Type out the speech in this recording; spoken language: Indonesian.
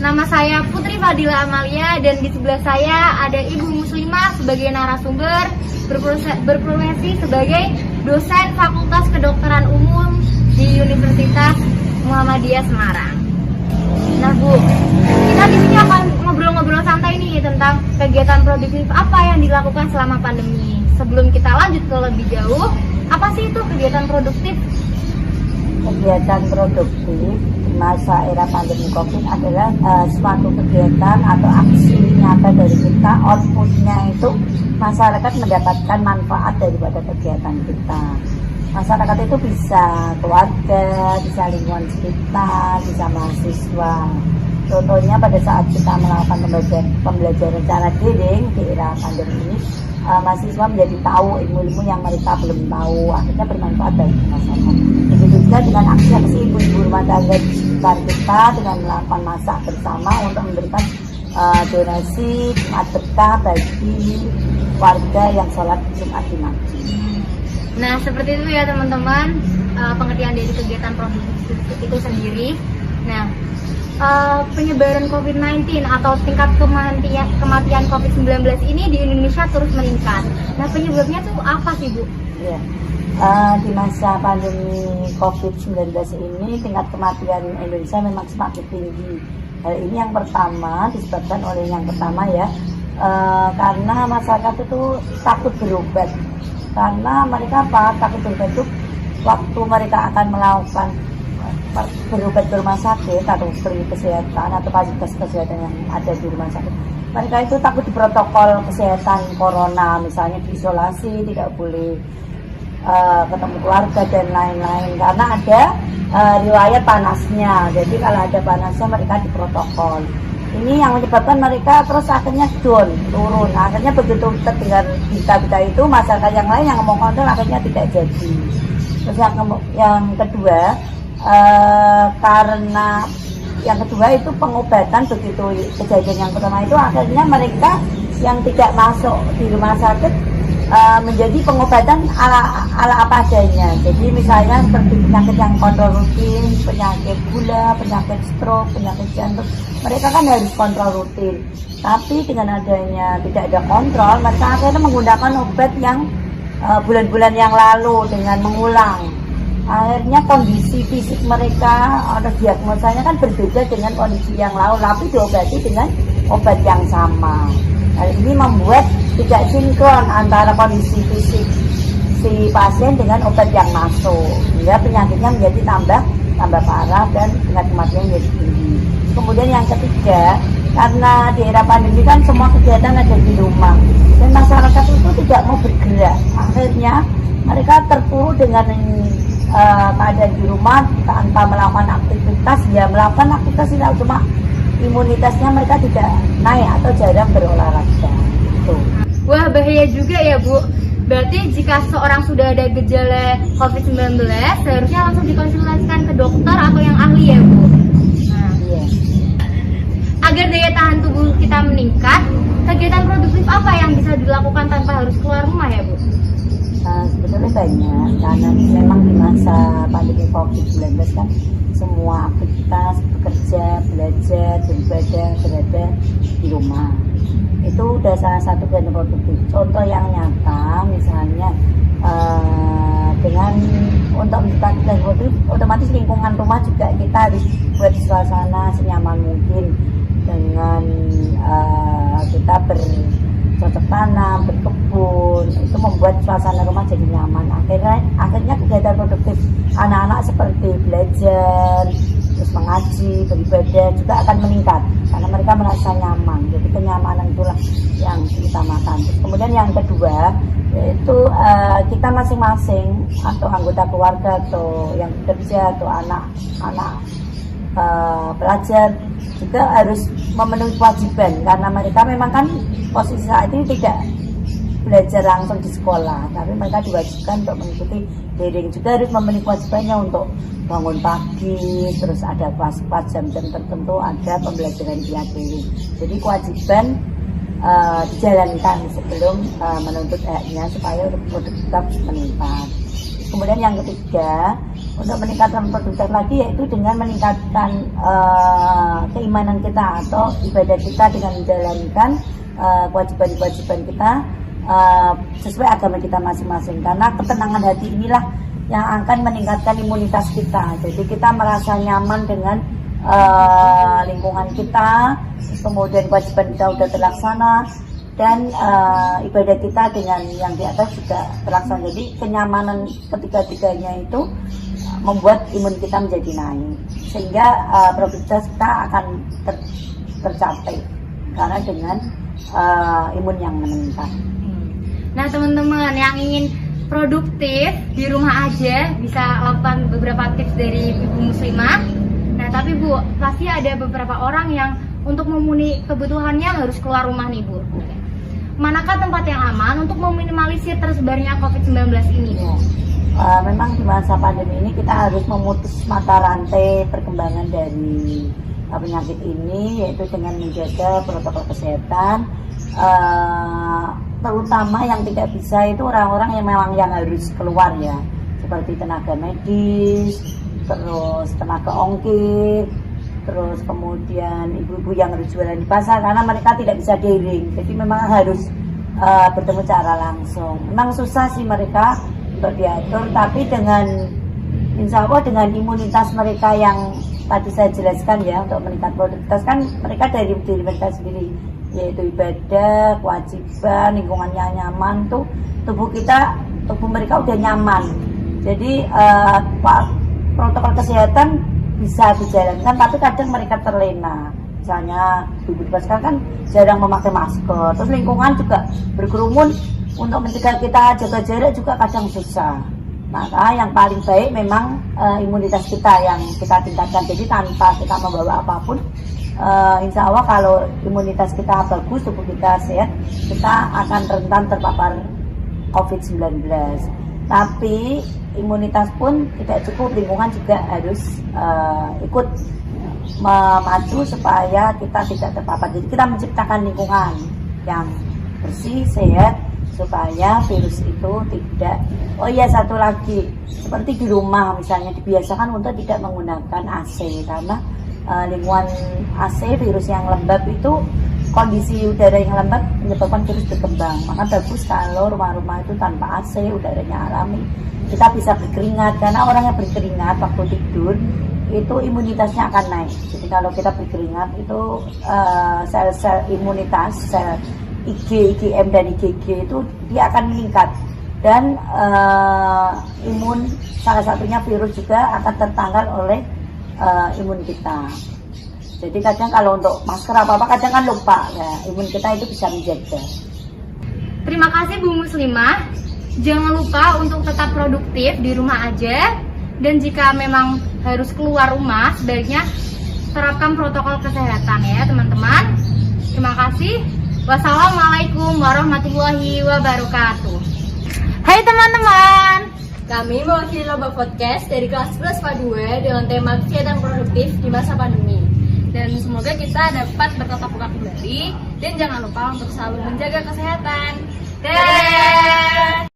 Nama saya Putri Fadila Amalia dan di sebelah saya ada Ibu Muslimah sebagai narasumber berprofesi sebagai dosen Fakultas Kedokteran Umum di Universitas Muhammadiyah Semarang. Nah Bu, kita di sini akan ngobrol-ngobrol santai nih tentang kegiatan produktif apa yang dilakukan selama pandemi. Sebelum kita lanjut ke lebih jauh, apa sih itu kegiatan produktif? Kegiatan produktif di masa era pandemi COVID adalah suatu kegiatan atau aksi nyata dari kita, outputnya itu masyarakat mendapatkan manfaat daripada kegiatan kita. Masyarakat itu bisa keluarga, bisa lingkungan sekitar, bisa mahasiswa. Contohnya pada saat kita melakukan pembelajaran secara daring di era pandemi ini, mahasiswa menjadi tahu ilmu-ilmu yang mereka belum tahu, akhirnya bermanfaat bagi masyarakat. Begitu juga dengan aksi-aksi ibu-ibu rumah tangga di sekitar kita dengan melakukan masak bersama untuk memberikan donasi Jumat berkah bagi warga yang sholat Jumat di masjid. Nah seperti itu ya teman-teman, pengertian dari kegiatan produktif itu sendiri. Nah penyebaran COVID-19 atau tingkat kematian COVID-19 ini di Indonesia terus meningkat. Nah penyebabnya tuh apa sih Bu? Ya. Di masa pandemi COVID-19 ini tingkat kematian Indonesia memang semakin tinggi. Hal ini yang pertama disebabkan oleh yang pertama ya, karena masyarakat itu takut berobat. Karena mereka takut berobat itu waktu mereka akan melakukan berobat ke rumah sakit atau beri kesehatan atau fasilitas kesehatan yang ada di rumah sakit, mereka itu takut di protokol kesehatan corona, misalnya diisolasi, tidak boleh ketemu keluarga dan lain-lain karena ada riwayat panasnya. Jadi kalau ada panasnya mereka diprotokol. Ini yang menyebabkan mereka terus akhirnya turun. Akhirnya begitu terdengar berita-berita itu, masyarakat yang lain yang ngomong kontrol akhirnya tidak jadi. Terus yang kedua, karena yang kedua itu pengobatan. Begitu kejadian yang pertama itu akhirnya mereka yang tidak masuk di rumah sakit menjadi pengobatan ala apa adanya. Jadi misalnya seperti penyakit yang kontrol rutin, penyakit gula, penyakit stroke, penyakit jantung, mereka kan harus kontrol rutin. Tapi dengan adanya tidak ada kontrol, mereka akhirnya menggunakan obat yang bulan-bulan yang lalu dengan mengulang. Akhirnya kondisi fisik mereka atau diagnosanya kan berbeda dengan kondisi yang lalu, tapi diobati dengan obat yang sama. Hal ini membuat tidak sinkron antara kondisi fisik si pasien dengan obat yang masuk, sehingga penyakitnya menjadi tambah parah dan tingkat kematian menjadi tinggi. Kemudian yang ketiga, karena di era pandemi kan semua kegiatan ada di rumah dan masyarakat itu tidak mau bergerak, akhirnya mereka terpuruk dengan keadaan di rumah tanpa melakukan aktivitas. Ya melakukan aktivitas tidak, cuma imunitasnya mereka tidak naik atau jarang berolahraga. Gitu. Wah bahaya juga ya Bu. Berarti jika seorang sudah ada gejala COVID-19 seharusnya langsung dikonsultasikan ke dokter atau yang ahli ya Bu. Nah, yeah. Agar daya tahan tubuh kita meningkat, kegiatan produktif apa yang bisa dilakukan tanpa harus keluar rumah ya Bu? Sebetulnya banyak, karena memang di masa pandemi COVID-19 kan semua aktivitas bekerja, belajar, beribadah berada di rumah. Itu udah salah satu kegiatan produktif. Contoh yang nyata misalnya dengan untuk menciptakan kegiatan produktif, otomatis lingkungan rumah juga kita harus buat suasana senyaman mungkin dengan kita bercocok tanam, berkebun, itu membuat suasana rumah jadi nyaman. Akhirnya kegiatan produktif anak-anak seperti belajar, terus mengaji, beribadah juga akan meningkat karena mereka merasa nyaman. Jadi kenyamanan itulah yang diutamakan. Kemudian yang kedua yaitu kita masing-masing atau anggota keluarga atau yang bekerja atau anak-anak pelajar juga harus memenuhi kewajiban karena mereka memang kan posisi saat ini tidak belajar langsung di sekolah, tapi mereka diwajibkan untuk mengikuti daring. Juga harus memenuhi kewajibannya untuk bangun pagi, terus ada kelas jam-jam tertentu, ada pembelajaran via daring. Jadi kewajiban dijalankan sebelum menuntut haknya supaya produktivitas meningkat. Kemudian yang ketiga, untuk meningkatkan produktivitas lagi yaitu dengan meningkatkan keimanan kita atau ibadah kita dengan menjalankan kewajiban-kewajiban kita sesuai agama kita masing-masing. Karena ketenangan hati inilah yang akan meningkatkan imunitas kita. Jadi kita merasa nyaman dengan lingkungan kita, kemudian kewajiban kita sudah terlaksana, dan ibadah kita dengan yang di atas juga terlaksana. Jadi kenyamanan ketiga-tiganya itu membuat imun kita menjadi naik, sehingga produktivitas kita akan tercapai karena dengan imun yang meningkat. Nah teman-teman yang ingin produktif di rumah aja bisa lakukan beberapa tips dari Ibu Muslimah. Nah tapi Bu, pasti ada beberapa orang yang untuk memenuhi kebutuhannya harus keluar rumah nih Bu. Manakah tempat yang aman untuk meminimalisir tersebarnya COVID-19 ini? Memang di masa pandemi ini kita harus memutus mata rantai perkembangan dari penyakit ini, yaitu dengan menjaga protokol kesehatan, terutama yang tidak bisa itu orang-orang yang memang yang harus keluar ya, seperti tenaga medis, terus tenaga ongkir, terus kemudian ibu-ibu yang harus jualan di pasar karena mereka tidak bisa daring, jadi memang harus bertemu secara langsung. Memang susah sih mereka untuk diatur, tapi dengan insya Allah dengan imunitas mereka yang tadi saya jelaskan ya, untuk meningkat produktivitas kan mereka dari diri mereka sendiri, yaitu ibadah, kewajiban, lingkungannya nyaman, tuh tubuh mereka udah nyaman. Jadi protokol kesehatan bisa dijalankan, tapi kadang mereka terlena. Misalnya ibu pasca kan jarang memakai masker, terus lingkungan juga berkerumun, untuk mencegah kita jaga jarak juga kadang susah. Maka yang paling baik memang imunitas kita yang kita tingkatkan. Jadi tanpa kita membawa apapun, insya Allah kalau imunitas kita bagus, tubuh kita sehat, kita akan rentan terpapar COVID-19. Tapi imunitas pun tidak cukup, lingkungan juga harus ikut memacu supaya kita tidak terpapar. Jadi kita menciptakan lingkungan yang bersih, sehat, supaya virus itu tidak. Oh iya, satu lagi, seperti di rumah misalnya dibiasakan untuk tidak menggunakan AC, karena lingkungan AC, virus yang lembab itu, kondisi udara yang lembab menyebabkan virus berkembang. Maka bagus kalau rumah-rumah itu tanpa AC, udaranya alami, kita bisa berkeringat, karena orang yang berkeringat waktu tidur itu imunitasnya akan naik. Jadi kalau kita berkeringat itu sel-sel imunitas, sel IgM dan IgG itu dia akan meningkat, dan imun salah satunya virus juga akan tertangkal oleh imun kita. Jadi kadang kalau untuk masker apa-apa kadang kan lupa ya, imun kita itu bisa menjaga. Terima kasih Bu Muslimah. Jangan lupa untuk tetap produktif di rumah aja, dan jika memang harus keluar rumah sebaiknya terapkan protokol kesehatan ya teman-teman. Terima kasih. Wassalamualaikum warahmatullahi wabarakatuh. Hai teman-teman, kami mewakili Lomba Podcast dari kelas 11 IPA 2 dengan tema kegiatan produktif di masa pandemi. Dan semoga kita dapat bertatap muka kembali, dan jangan lupa untuk selalu menjaga kesehatan. Dadah!